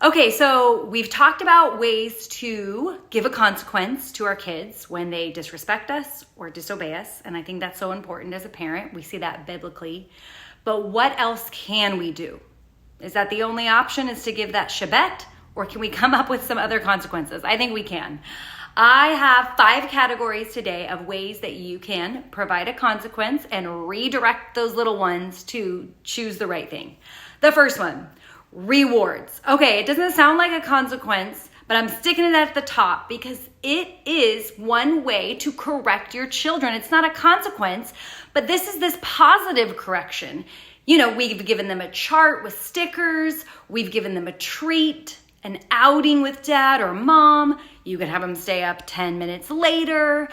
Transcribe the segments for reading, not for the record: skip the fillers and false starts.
Okay, so we've talked about ways to give a consequence to our kids when they disrespect us or disobey us. And I think that's so important as a parent. We see that biblically. But what else can we do? Is that the only option, is to give that shebet? Or can we come up with some other consequences? I think we can. I have 5 categories today of ways that you can provide a consequence and redirect those little ones to choose the right thing. The first one, rewards. Okay, it doesn't sound like a consequence, but I'm sticking it at the top because it is one way to correct your children. It's not a consequence, but this is this positive correction. You know, we've given them a chart with stickers. We've given them a treat, an outing with dad or mom. You can have them stay up 10 minutes later.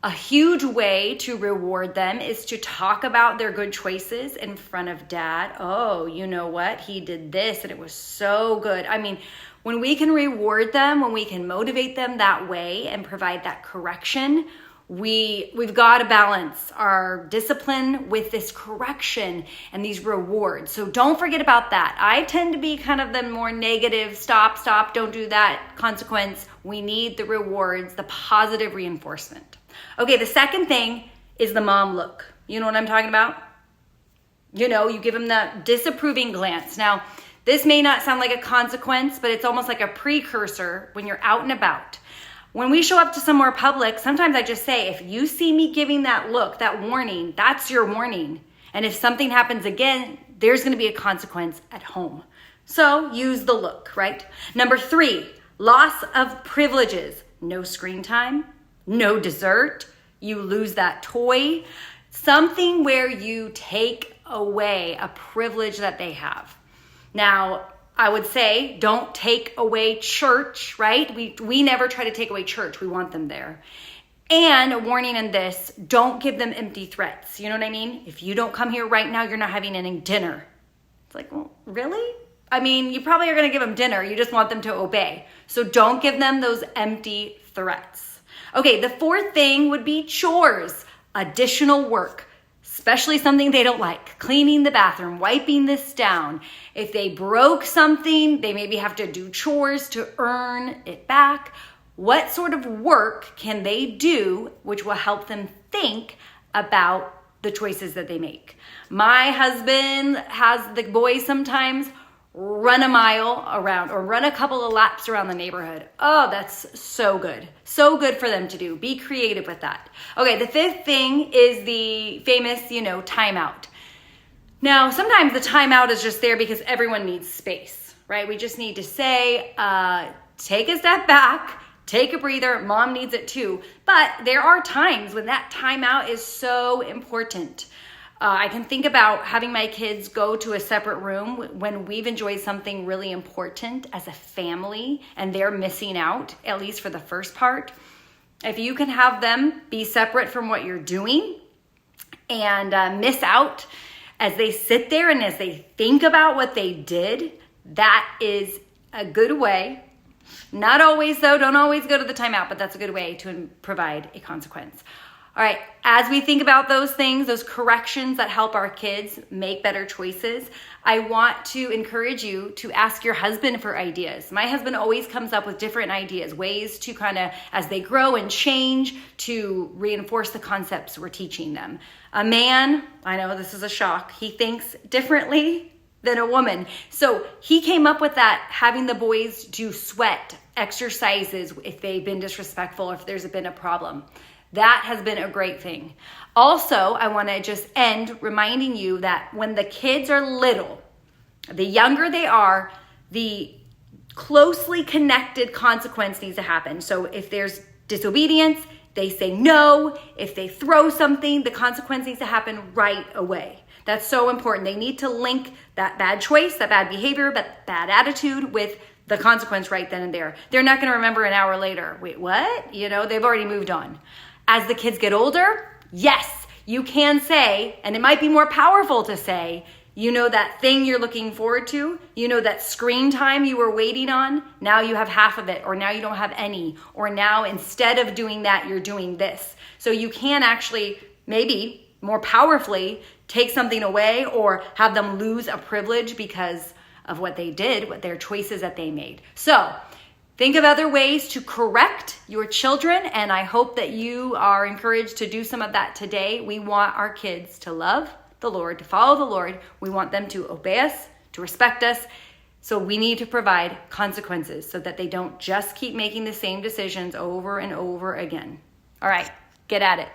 A huge way to reward them is to talk about their good choices in front of dad. Oh, you know what? He did this and it was so good. I mean, when we can reward them, when we can motivate them that way and provide that correction, we've got to balance our discipline with this correction and these rewards. So don't forget about that. I tend to be kind of the more negative, stop, don't do that consequence. We need the rewards, the positive reinforcement. Okay, the second thing is the mom look. You know what I'm talking about? You know, you give them that disapproving glance. Now, this may not sound like a consequence, but it's almost like a precursor when you're out and about. When we show up to somewhere public, sometimes I just say, if you see me giving that look, that warning, that's your warning. And if something happens again, there's going to be a consequence at home. So use the look, right? Number 3, loss of privileges. No screen time, no dessert, you lose that toy. Something where you take away a privilege that they have. Now, I would say don't take away church, right? We never try to take away church. We want them there. And a warning in this, don't give them empty threats. You know what I mean? If you don't come here right now, you're not having any dinner. It's like, well, really? I mean, you probably are going to give them dinner. You just want them to obey. So don't give them those empty threats. Okay, the 4th thing would be chores, additional work. Especially something they don't like, cleaning the bathroom, wiping this down. If they broke something, they maybe have to do chores to earn it back. What sort of work can they do which will help them think about the choices that they make? My husband has the boys sometimes run a mile around or run a couple of laps around the neighborhood. Oh, that's so good. So good for them to do. Be creative with that. Okay, the 5th thing is the famous, timeout. Now, sometimes the timeout is just there because everyone needs space, right? We just need to say, take a step back, take a breather. Mom needs it too. But there are times when that timeout is so important. I can think about having my kids go to a separate room when we've enjoyed something really important as a family and they're missing out, at least for the first part. If you can have them be separate from what you're doing and miss out as they sit there and as they think about what they did, that is a good way. Not always though, don't always go to the timeout, but that's a good way to provide a consequence. All right, as we think about those things, those corrections that help our kids make better choices, I want to encourage you to ask your husband for ideas. My husband always comes up with different ideas, ways to kind of, as they grow and change, to reinforce the concepts we're teaching them. A man, I know this is a shock, he thinks differently than a woman. So he came up with that, having the boys do sweat exercises if they've been disrespectful, if there's been a problem. That has been a great thing. Also, I want to just end reminding you that when the kids are little, the younger they are, the closely connected consequence needs to happen. So if there's disobedience, they say no. If they throw something, the consequence needs to happen right away. That's so important. They need to link that bad choice, that bad behavior, that bad attitude with the consequence right then and there. They're not going to remember an hour later. Wait, what? They've already moved on. As the kids get older, yes, you can say, and it might be more powerful to say, that thing you're looking forward to, that screen time you were waiting on, now you have half of it, or now you don't have any, or now instead of doing that, you're doing this. So you can actually maybe more powerfully take something away or have them lose a privilege because of what they did, what their choices that they made. So think of other ways to correct your children, and I hope that you are encouraged to do some of that today. We want our kids to love the Lord, to follow the Lord. We want them to obey us, to respect us. So we need to provide consequences so that they don't just keep making the same decisions over and over again. All right, get at it.